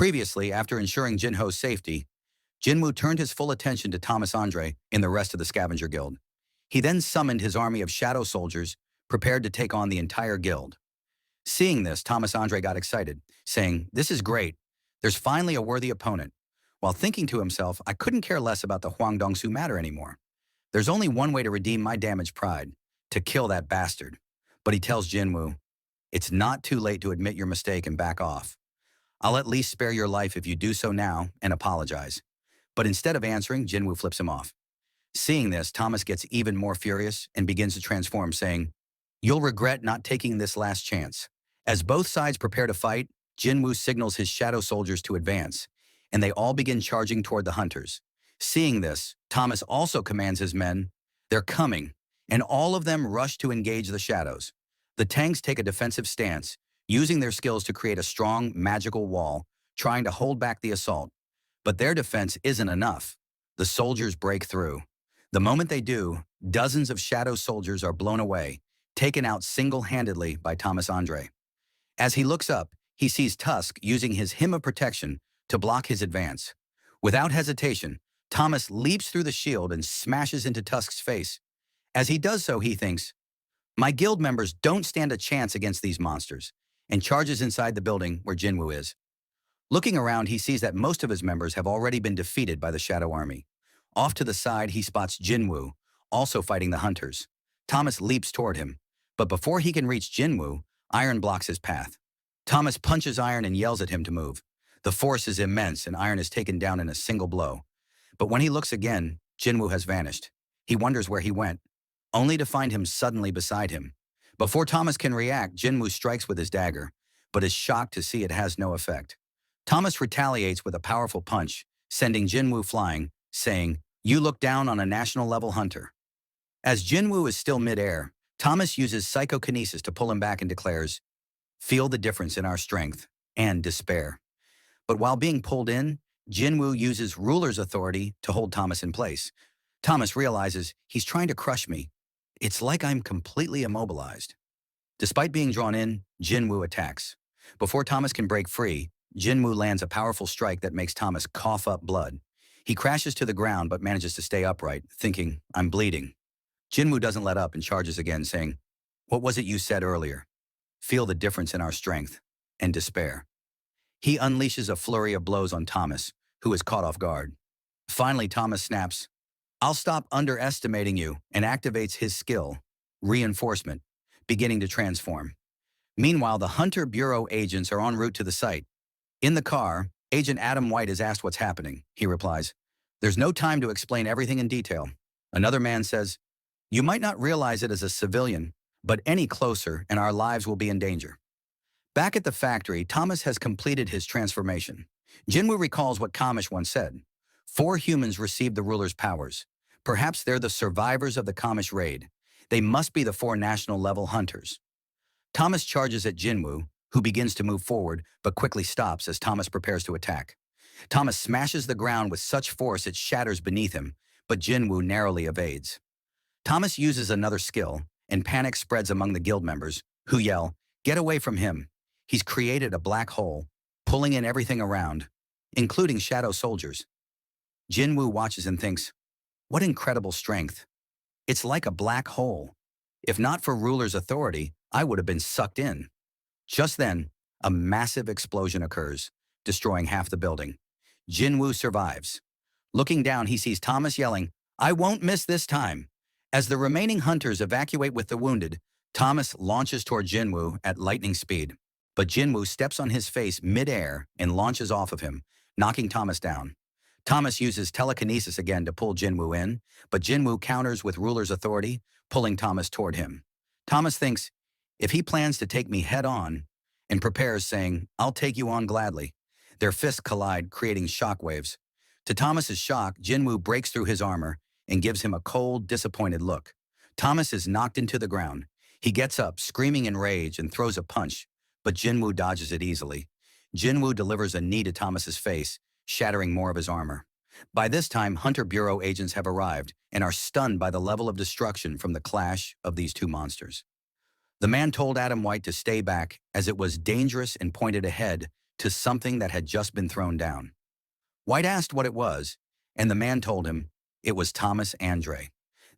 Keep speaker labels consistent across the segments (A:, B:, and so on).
A: Previously, after ensuring Jinho's safety, Jinwoo turned his full attention to Thomas Andre and the rest of the scavenger guild. He then summoned his army of shadow soldiers, prepared to take on the entire guild. Seeing this, Thomas Andre got excited, saying, "This is great. There's finally a worthy opponent." While thinking to himself, "I couldn't care less about the Huangdongsu matter anymore. There's only one way to redeem my damaged pride, to kill that bastard." But he tells Jinwoo, "It's not too late to admit your mistake and back off. I'll at least spare your life if you do so now and apologize." But instead of answering, Jinwoo flips him off. Seeing this, Thomas gets even more furious and begins to transform, saying, "You'll regret not taking this last chance." As both sides prepare to fight, Jinwoo signals his shadow soldiers to advance, and they all begin charging toward the hunters. Seeing this, Thomas also commands his men, "They're coming," and all of them rush to engage the shadows. The tanks take a defensive stance, using their skills to create a strong, magical wall, trying to hold back the assault. But their defense isn't enough. The soldiers break through. The moment they do, dozens of shadow soldiers are blown away, taken out single-handedly by Thomas Andre. As he looks up, he sees Tusk using his hymn of protection to block his advance. Without hesitation, Thomas leaps through the shield and smashes into Tusk's face. As he does so, he thinks, "My guild members don't stand a chance against these monsters," and charges inside the building where Jinwoo is. Looking around, he sees that most of his members have already been defeated by the Shadow Army. Off to the side, he spots Jinwoo, also fighting the hunters. Thomas leaps toward him, but before he can reach Jinwoo, Iron blocks his path. Thomas punches Iron and yells at him to move. The force is immense, and Iron is taken down in a single blow. But when he looks again, Jinwoo has vanished. He wonders where he went, only to find him suddenly beside him. Before Thomas can react, Jinwoo strikes with his dagger, but is shocked to see it has no effect. Thomas retaliates with a powerful punch, sending Jinwoo flying, saying, "You look down on a national-level hunter." As Jinwoo is still mid-air, Thomas uses psychokinesis to pull him back and declares, "Feel the difference in our strength and despair." But while being pulled in, Jinwoo uses ruler's authority to hold Thomas in place. Thomas realizes, "He's trying to crush me. It's like I'm completely immobilized." Despite being drawn in, Jinwoo attacks. Before Thomas can break free, Jinwoo lands a powerful strike that makes Thomas cough up blood. He crashes to the ground but manages to stay upright, thinking, "I'm bleeding." Jinwoo doesn't let up and charges again, saying, "What was it you said earlier? Feel the difference in our strength and despair." He unleashes a flurry of blows on Thomas, who is caught off guard. Finally, Thomas snaps, "I'll stop underestimating you," and activates his skill, Reinforcement, beginning to transform. Meanwhile, the Hunter Bureau agents are en route to the site. In the car, Agent Adam White is asked what's happening. He replies, "There's no time to explain everything in detail." Another man says, "You might not realize it as a civilian, but any closer and our lives will be in danger." Back at the factory, Thomas has completed his transformation. Jinwoo recalls what Kamish once said. 4 humans received the ruler's powers. Perhaps they're the survivors of the Kamish raid. They must be the 4 national-level hunters. Thomas charges at Jinwoo, who begins to move forward but quickly stops as Thomas prepares to attack. Thomas smashes the ground with such force it shatters beneath him, but Jinwoo narrowly evades. Thomas uses another skill, and panic spreads among the guild members, who yell, "Get away from him. He's created a black hole, pulling in everything around, including shadow soldiers." Jinwoo watches and thinks, "What incredible strength. It's like a black hole. If not for ruler's authority, I would have been sucked in." Just then, a massive explosion occurs, destroying half the building. Jinwoo survives. Looking down, he sees Thomas yelling, "I won't miss this time." As the remaining hunters evacuate with the wounded, Thomas launches toward Jinwoo at lightning speed. But Jinwoo steps on his face mid-air and launches off of him, knocking Thomas down. Thomas uses telekinesis again to pull Jinwoo in, but Jinwoo counters with ruler's authority, pulling Thomas toward him. Thomas thinks, "If he plans to take me head-on," and prepares, saying, "I'll take you on gladly." Their fists collide, creating shockwaves. To Thomas's shock, Jinwoo breaks through his armor and gives him a cold, disappointed look. Thomas is knocked into the ground. He gets up, screaming in rage, and throws a punch, but Jinwoo dodges it easily. Jinwoo delivers a knee to Thomas's face, shattering more of his armor. By this time, Hunter Bureau agents have arrived and are stunned by the level of destruction from the clash of these 2 monsters. The man told Adam White to stay back as it was dangerous and pointed ahead to something that had just been thrown down. White asked what it was, and the man told him it was Thomas Andre.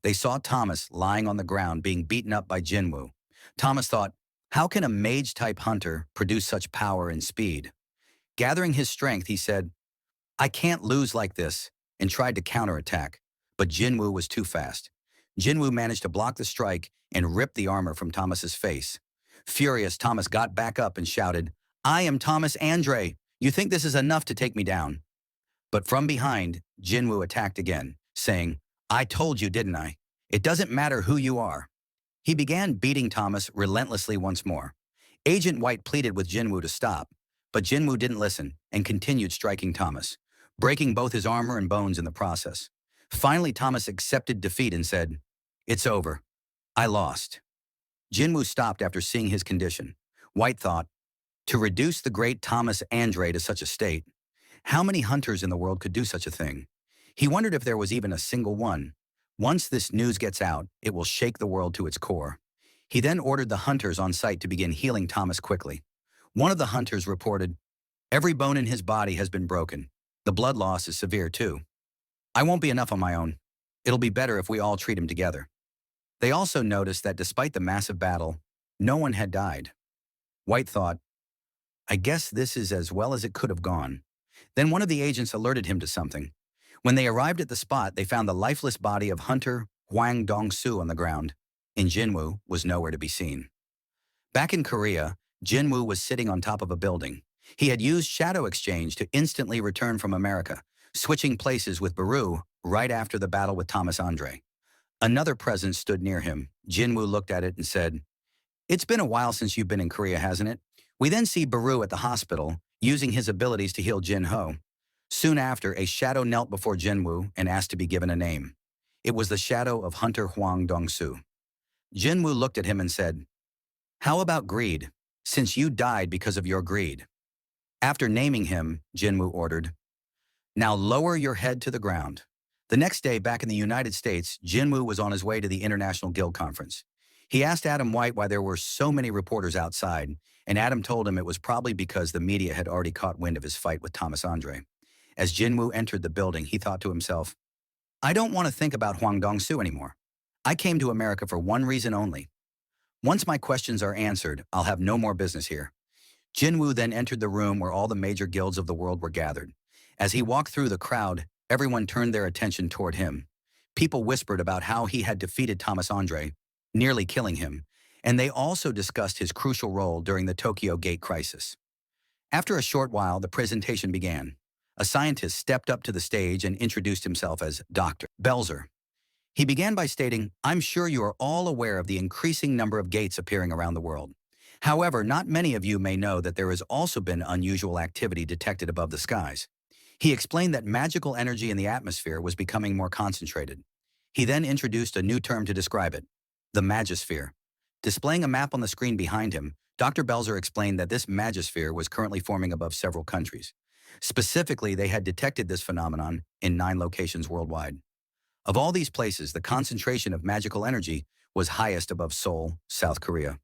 A: They saw Thomas lying on the ground being beaten up by Jinwoo. Thomas thought, how can a mage-type hunter produce such power and speed? Gathering his strength, he said, I can't lose like this, and tried to counterattack, but Jinwoo was too fast. Jinwoo managed to block the strike and rip the armor from Thomas's face. Furious, Thomas got back up and shouted, I am Thomas Andre. You think this is enough to take me down? But from behind, Jinwoo attacked again, saying, I told you, didn't I? It doesn't matter who you are. He began beating Thomas relentlessly once more. Agent White pleaded with Jinwoo to stop, but Jinwoo didn't listen and continued striking Thomas, breaking both his armor and bones in the process. Finally, Thomas accepted defeat and said, It's over. I lost. Jinwoo stopped after seeing his condition. White thought, to reduce the great Thomas Andre to such a state, how many hunters in the world could do such a thing? He wondered if there was even a single one. Once this news gets out, it will shake the world to its core. He then ordered the hunters on site to begin healing Thomas quickly. One of the hunters reported, every bone in his body has been broken. The blood loss is severe too. I won't be enough on my own. It'll be better if we all treat him together. They also noticed that despite the massive battle, no one had died. White thought, I guess this is as well as it could have gone. Then one of the agents alerted him to something. When they arrived at the spot, they found the lifeless body of Hunter Hwang Dong-soo on the ground, and Jinwoo was nowhere to be seen. Back in Korea, Jinwoo was sitting on top of a building. He had used Shadow Exchange to instantly return from America, switching places with Baru right after the battle with Thomas Andre. Another presence stood near him. Jinwoo looked at it and said, It's been a while since you've been in Korea, hasn't it? We then see Baru at the hospital, using his abilities to heal Jin-ho. Soon after, a shadow knelt before Jinwoo and asked to be given a name. It was the shadow of Hunter Hwang Dong-soo. Jinwoo looked at him and said, How about greed, since you died because of your greed? After naming him, Jinwoo ordered, Now lower your head to the ground. The next day, back in the United States, Jinwoo was on his way to the International Guild Conference. He asked Adam White why there were so many reporters outside, and Adam told him it was probably because the media had already caught wind of his fight with Thomas Andre. As Jinwoo entered the building, he thought to himself, I don't want to think about Hwang Dong-soo anymore. I came to America for one reason only. Once my questions are answered, I'll have no more business here. Jinwoo then entered the room where all the major guilds of the world were gathered. As he walked through the crowd, everyone turned their attention toward him. People whispered about how he had defeated Thomas Andre, nearly killing him, and they also discussed his crucial role during the Tokyo Gate crisis. After a short while, the presentation began. A scientist stepped up to the stage and introduced himself as Dr. Belzer. He began by stating, I'm sure you are all aware of the increasing number of gates appearing around the world. However, not many of you may know that there has also been unusual activity detected above the skies. He explained that magical energy in the atmosphere was becoming more concentrated. He then introduced a new term to describe it, the magosphere. Displaying a map on the screen behind him, Dr. Belzer explained that this magosphere was currently forming above several countries. Specifically, they had detected this phenomenon in 9 locations worldwide. Of all these places, the concentration of magical energy was highest above Seoul, South Korea.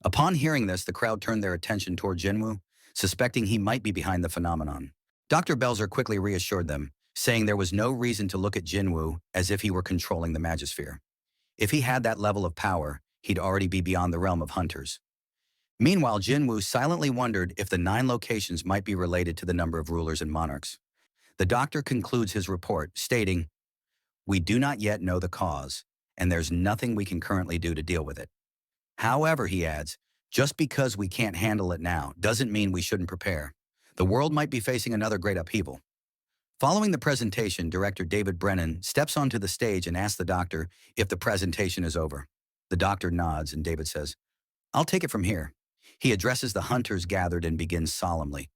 A: Upon hearing this, the crowd turned their attention toward Jinwoo, suspecting he might be behind the phenomenon. Dr. Belzer quickly reassured them, saying there was no reason to look at Jinwoo as if he were controlling the magosphere. If he had that level of power, he'd already be beyond the realm of hunters. Meanwhile, Jinwoo silently wondered if the 9 locations might be related to the number of rulers and monarchs. The doctor concludes his report, stating, We do not yet know the cause, and there's nothing we can currently do to deal with it. However, he adds, just because we can't handle it now doesn't mean we shouldn't prepare. The world might be facing another great upheaval. Following the presentation, director David Brennan steps onto the stage and asks the doctor if the presentation is over. The doctor nods and David says, I'll take it from here. He addresses the hunters gathered and begins solemnly.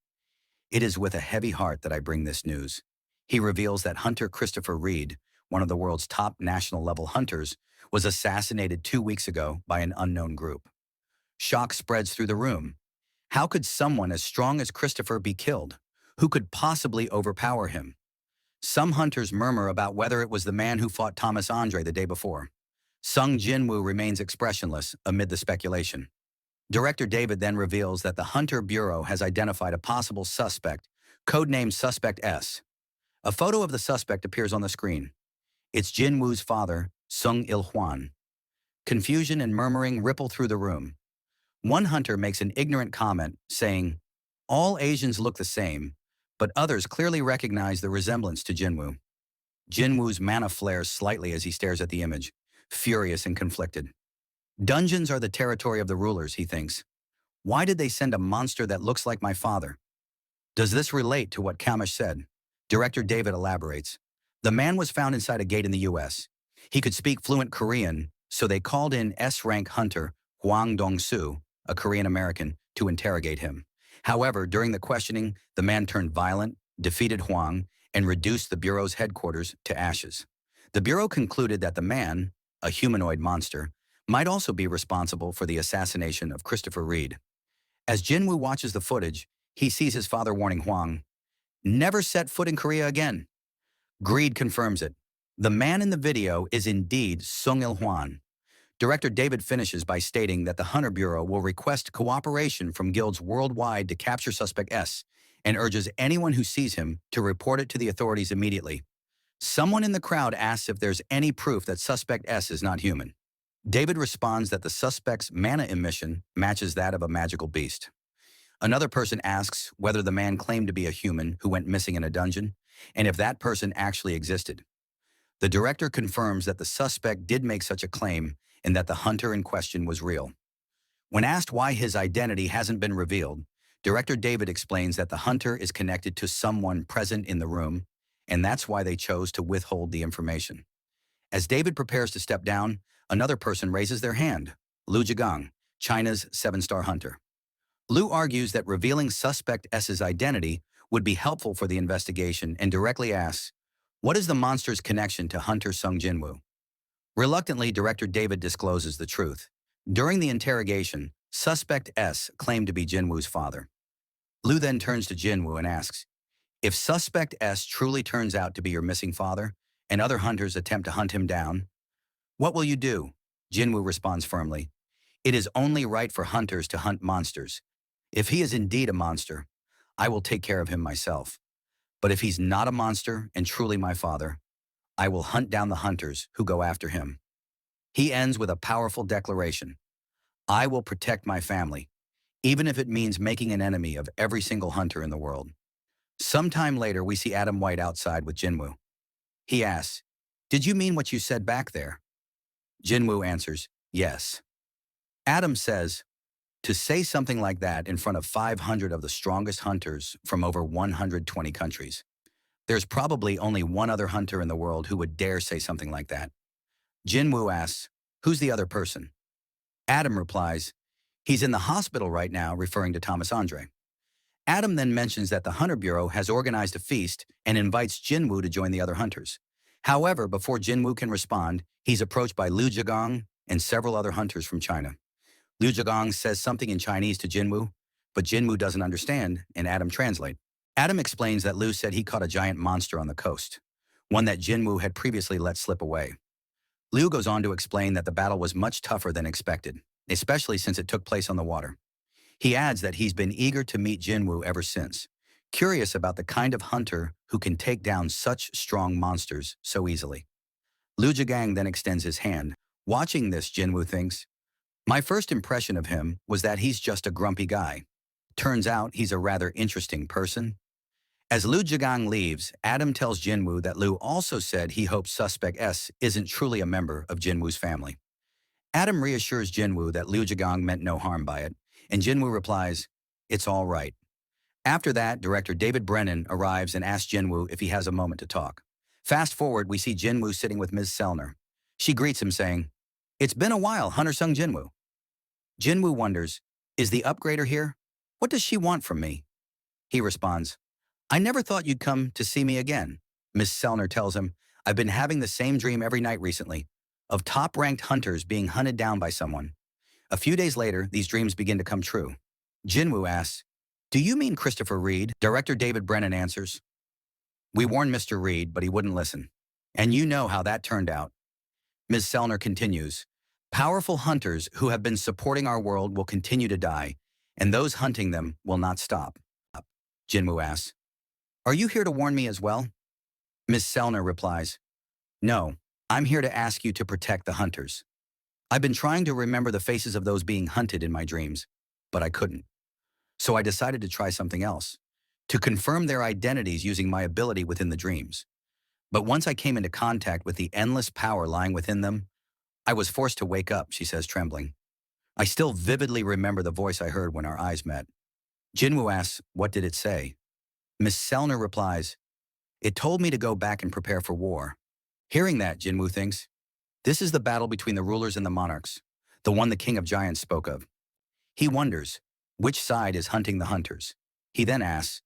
A: It is with a heavy heart that I bring this news. He reveals that Hunter Christopher Reed, one of the world's top national-level hunters, was assassinated 2 weeks ago by an unknown group. Shock spreads through the room. How could someone as strong as Christopher be killed? Who could possibly overpower him? Some hunters murmur about whether it was the man who fought Thomas Andre the day before. Sung Jinwoo remains expressionless amid the speculation. Director David then reveals that the Hunter Bureau has identified a possible suspect, codenamed Suspect S. A photo of the suspect appears on the screen. It's Jin Woo's father, Sung Il-hwan. Confusion and murmuring ripple through the room. One hunter makes an ignorant comment, saying, "All Asians look the same," but others clearly recognize the resemblance to Jinwoo. Jinwoo's mana flares slightly as he stares at the image, furious and conflicted. Dungeons are the territory of the rulers, he thinks. Why did they send a monster that looks like my father? Does this relate to what Kamish said? Director David elaborates. The man was found inside a gate in the U.S. He could speak fluent Korean, so they called in S-rank hunter Hwang Dong-soo, a Korean-American, to interrogate him. However, during the questioning, the man turned violent, defeated Hwang, and reduced the Bureau's headquarters to ashes. The Bureau concluded that the man, a humanoid monster, might also be responsible for the assassination of Christopher Reed. As Jinwoo watches the footage, he sees his father warning Hwang, "Never set foot in Korea again." Greed confirms it. The man in the video is indeed Sung Il-hwan. Director David finishes by stating that the Hunter Bureau will request cooperation from guilds worldwide to capture Suspect S and urges anyone who sees him to report it to the authorities immediately. Someone in the crowd asks if there's any proof that Suspect S is not human. David responds that the suspect's mana emission matches that of a magical beast. Another person asks whether the man claimed to be a human who went missing in a dungeon, and if that person actually existed. The director confirms that the suspect did make such a claim and that the hunter in question was real. When asked why his identity hasn't been revealed, Director David explains that the hunter is connected to someone present in the room, and that's why they chose to withhold the information. As David prepares to step down, another person raises their hand, Liu Zhigang, China's 7-star hunter. Liu argues that revealing Suspect S's identity would be helpful for the investigation and directly asks, what is the monster's connection to Hunter Sung Jinwoo? Reluctantly, Director David discloses the truth. During the interrogation, Suspect S claimed to be Jinwoo's father. Liu then turns to Jinwoo and asks, if Suspect S truly turns out to be your missing father, and other hunters attempt to hunt him down, what will you do? Jinwoo responds firmly, it is only right for hunters to hunt monsters. If he is indeed a monster, I will take care of him myself. But if he's not a monster and truly my father, I will hunt down the hunters who go after him. He ends with a powerful declaration. I will protect my family, even if it means making an enemy of every single hunter in the world. Sometime later, we see Adam White outside with Jinwoo. He asks, did you mean what you said back there? Jinwoo answers, yes. Adam says, to say something like that in front of 500 of the strongest hunters from over 120 countries. There's probably only one other hunter in the world who would dare say something like that. Jinwoo asks, who's the other person? Adam replies, he's in the hospital right now, referring to Thomas Andre. Adam then mentions that the Hunter Bureau has organized a feast and invites Jinwoo to join the other hunters. However, before Jinwoo can respond, he's approached by Liu Zhigang and several other hunters from China. Liu Zhigang says something in Chinese to Jinwoo, but Jinwoo doesn't understand, and Adam translates. Adam explains that Liu said he caught a giant monster on the coast, one that Jinwoo had previously let slip away. Liu goes on to explain that the battle was much tougher than expected, especially since it took place on the water. He adds that he's been eager to meet Jinwoo ever since, curious about the kind of hunter who can take down such strong monsters so easily. Liu Zhigang then extends his hand. Watching this, Jinwoo thinks, my first impression of him was that he's just a grumpy guy. Turns out he's a rather interesting person. As Liu Zhigang leaves, Adam tells Jinwoo that Liu also said he hopes Suspect S isn't truly a member of Jinwoo's family. Adam reassures Jinwoo that Liu Zhigang meant no harm by it, and Jinwoo replies, it's all right. After that, director David Brennan arrives and asks Jinwoo if he has a moment to talk. Fast forward, we see Jinwoo sitting with Ms. Sellner. She greets him saying, it's been a while, Hunter Sung Jinwoo. Jinwoo wonders, is the upgrader here? What does she want from me? He responds, I never thought you'd come to see me again. Ms. Sellner tells him, I've been having the same dream every night recently, of top-ranked hunters being hunted down by someone. A few days later, these dreams begin to come true. Jinwoo asks, do you mean Christopher Reed? Director David Brennan answers, we warned Mr. Reed, but he wouldn't listen. And you know how that turned out. Ms. Sellner continues, Powerful hunters who have been supporting our world will continue to die, and those hunting them will not stop. Jinwoo asks, "Are you here to warn me as well?" Miss Selner replies, "No, I'm here to ask you to protect the hunters. I've been trying to remember the faces of those being hunted in my dreams, but I couldn't. So I decided to try something else, to confirm their identities using my ability within the dreams. But once I came into contact with the endless power lying within them, I was forced to wake up," she says, trembling. "I still vividly remember the voice I heard when our eyes met." Jinwoo asks, "What did it say?" Miss Selner replies, "It told me to go back and prepare for war." Hearing that, Jinwoo thinks, this is the battle between the rulers and the monarchs, the one the King of Giants spoke of. He wonders, which side is hunting the hunters? He then asks,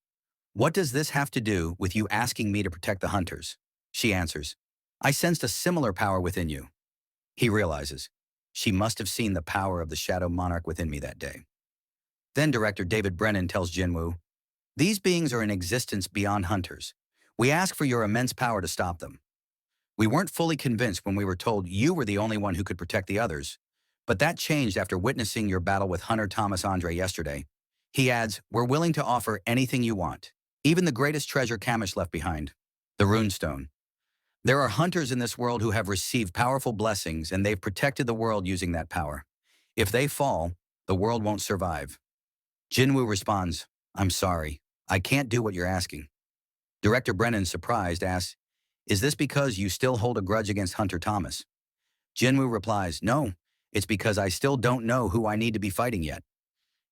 A: "What does this have to do with you asking me to protect the hunters?" She answers, "I sensed a similar power within you." He realizes, she must have seen the power of the shadow monarch within me that day. Then director David Brennan tells Jinwoo, "These beings are in existence beyond hunters. We ask for your immense power to stop them. We weren't fully convinced when we were told you were the only one who could protect the others, but that changed after witnessing your battle with Hunter Thomas Andre yesterday." He adds, "We're willing to offer anything you want, even the greatest treasure Kamish left behind, the runestone. There are hunters in this world who have received powerful blessings and they've protected the world using that power. If they fall, the world won't survive." Jinwoo responds, "I'm sorry. I can't do what you're asking." Director Brennan, surprised, asks, "Is this because you still hold a grudge against Hunter Thomas?" Jinwoo replies, "No, it's because I still don't know who I need to be fighting yet."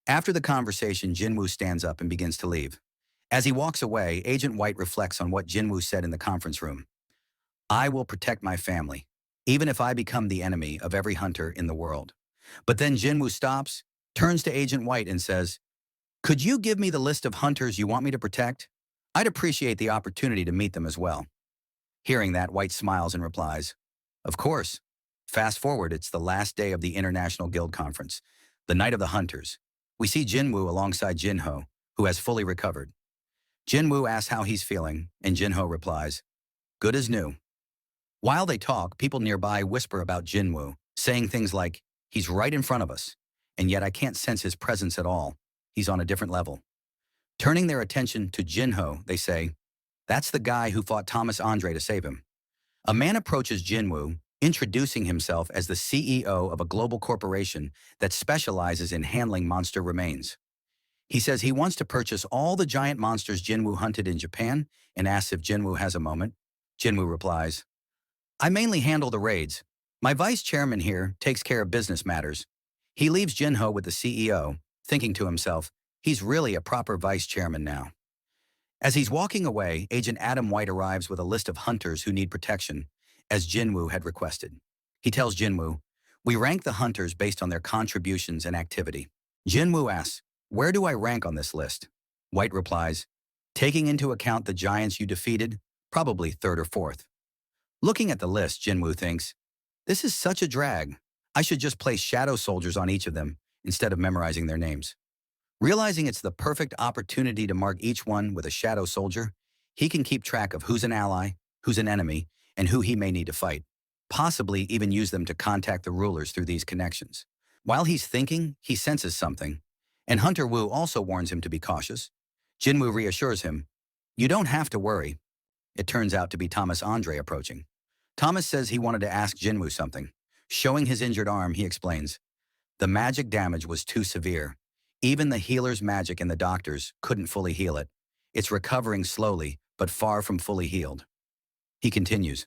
A: After the conversation, Jinwoo stands up and begins to leave. As he walks away, Agent White reflects on what Jinwoo said in the conference room. "I will protect my family, even if I become the enemy of every hunter in the world." But then Jinwoo stops, turns to Agent White and says, "Could you give me the list of hunters you want me to protect? I'd appreciate the opportunity to meet them as well." Hearing that, White smiles and replies, "Of course." Fast forward, it's the last day of the International Guild Conference, the night of the hunters. We see Jinwoo alongside Jinho, who has fully recovered. Jinwoo asks how he's feeling, and Jinho replies, "Good as new." While they talk, people nearby whisper about Jinwoo, saying things like, "He's right in front of us, and yet I can't sense his presence at all. He's on a different level." Turning their attention to Jinho, they say, "That's the guy who fought Thomas Andre to save him." A man approaches Jinwoo, introducing himself as the CEO of a global corporation that specializes in handling monster remains. He says he wants to purchase all the giant monsters Jinwoo hunted in Japan and asks if Jinwoo has a moment. Jinwoo replies, "I mainly handle the raids. My vice chairman here takes care of business matters." He leaves Jinho with the CEO, thinking to himself, he's really a proper vice chairman now. As he's walking away, Agent Adam White arrives with a list of hunters who need protection, as Jinwoo had requested. He tells Jinwoo, "We rank the hunters based on their contributions and activity." Jinwoo asks, "Where do I rank on this list?" White replies, "Taking into account the giants you defeated, probably third or fourth." Looking at the list, Jinwoo thinks, "This is such a drag. I should just place shadow soldiers on each of them instead of memorizing their names." Realizing it's the perfect opportunity to mark each one with a shadow soldier, he can keep track of who's an ally, who's an enemy, and who he may need to fight, possibly even use them to contact the rulers through these connections. While he's thinking, he senses something, and Hunter Wu also warns him to be cautious. Jinwoo reassures him, "You don't have to worry." It turns out to be Thomas Andre approaching. Thomas says he wanted to ask Jinwoo something. Showing his injured arm, he explains, "The magic damage was too severe. Even the healer's magic and the doctor's couldn't fully heal it. It's recovering slowly, but far from fully healed." He continues,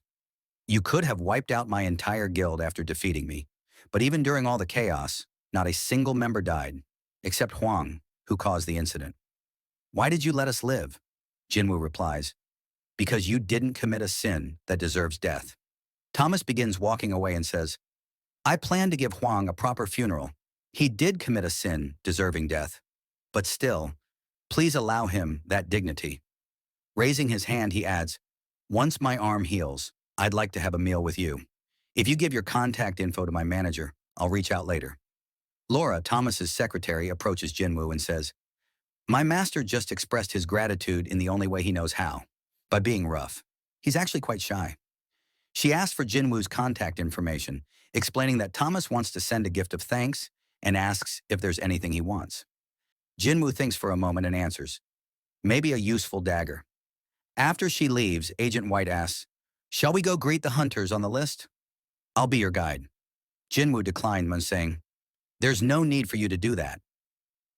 A: "You could have wiped out my entire guild after defeating me, but even during all the chaos, not a single member died, except Huang, who caused the incident. Why did you let us live?" Jinwoo replies, "Because you didn't commit a sin that deserves death." Thomas begins walking away and says, "I plan to give Huang a proper funeral. He did commit a sin deserving death, but still, please allow him that dignity." Raising his hand, he adds, "Once my arm heals, I'd like to have a meal with you. If you give your contact info to my manager, I'll reach out later." Laura, Thomas's secretary, approaches Jinwoo and says, "My master just expressed his gratitude in the only way he knows how, by being rough. He's actually quite shy." She asks for Jinwoo's contact information, explaining that Thomas wants to send a gift of thanks and asks if there's anything he wants. Jinwoo thinks for a moment and answers, maybe a useful dagger. After she leaves, Agent White asks, shall we go greet the hunters on the list? I'll be your guide. Jinwoo declined when saying, there's no need for you to do that.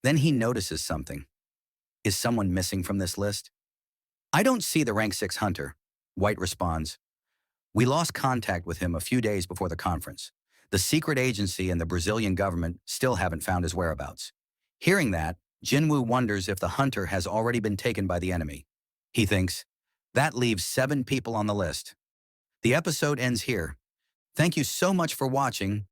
A: Then he notices something. Is someone missing from this list? I don't see the rank 6 hunter. White responds, we lost contact with him a few days before the conference. The secret agency and the Brazilian government still haven't found his whereabouts. Hearing that, Jinwoo wonders if the hunter has already been taken by the enemy. He thinks, that leaves 7 people on the list. The episode ends here. Thank you so much for watching.